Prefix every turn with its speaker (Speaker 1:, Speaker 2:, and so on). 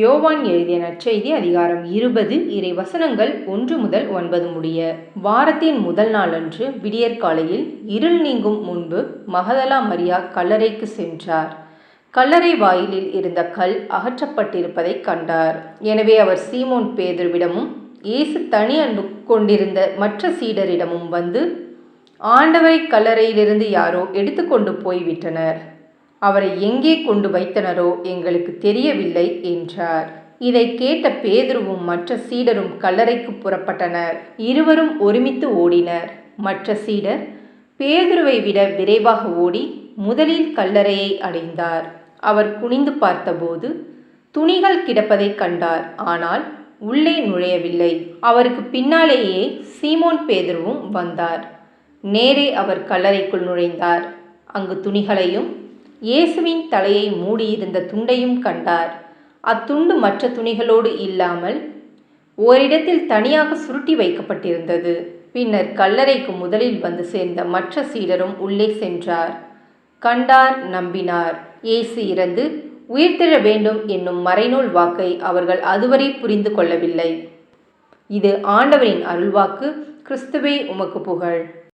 Speaker 1: யோவான் எழுதிய நற்செய்தி அதிகாரம் 20 இறை வசனங்கள் 1 முதல் 9 முடிய. வாரத்தின் முதல் நாளன்று விடியற்காலையில் இருள் நீங்கும் முன்பு மகதலா மரியா கல்லறைக்கு சென்றார். கல்லறை வாயிலில் இருந்த கல் அகற்றப்பட்டிருப்பதைக் கண்டார். எனவே அவர் சீமோன் பேதுருவிடமும் இயேசு தனி அன்பு கொண்டிருந்த மற்ற சீடரிடமும் வந்து, ஆண்டவரை கல்லறையிலிருந்து யாரோ எடுத்துக்கொண்டு போய்விட்டனர். அவரை எங்கே கொண்டு வைத்தனரோ எங்களுக்கு தெரியவில்லை என்றார். இதை கேட்ட பேதுருவும் மற்ற சீடரும் கல்லறைக்கு புறப்பட்டனர். இருவரும் ஒருமித்து ஓடினர். மற்ற சீடர் பேதுருவை விட விரைவாக ஓடி முதலில் கல்லறையை அடைந்தார். அவர் குனிந்து பார்த்தபோது துணிகள் கிடப்பதைக் கண்டார். ஆனால் உள்ளே நுழையவில்லை. அவருக்கு பின்னாலேயே சீமோன் பேதுருவும் வந்தார். நேரே அவர் கல்லறைக்குள் நுழைந்தார். அங்கு துணிகளையும் இயேசுவின் தலையை மூடியிருந்த துண்டையும் கண்டார். அத்துண்டு மற்ற துணிகளோடு இல்லாமல் ஓரிடத்தில் தனியாக சுருட்டி வைக்கப்பட்டிருந்தது. பின்னர் கல்லறைக்கு முதலில் வந்து சேர்ந்த மற்ற சீடரும் உள்ளே சென்றார். கண்டார், நம்பினார். இயேசு இறந்து உயிர்த்தெழ வேண்டும் என்னும் மறைநூல் வாக்கை அவர்கள் அதுவரை புரிந்து கொள்ளவில்லை. இது ஆண்டவரின் அருள்வாக்கு. கிறிஸ்துவே உமக்கு புகழ்.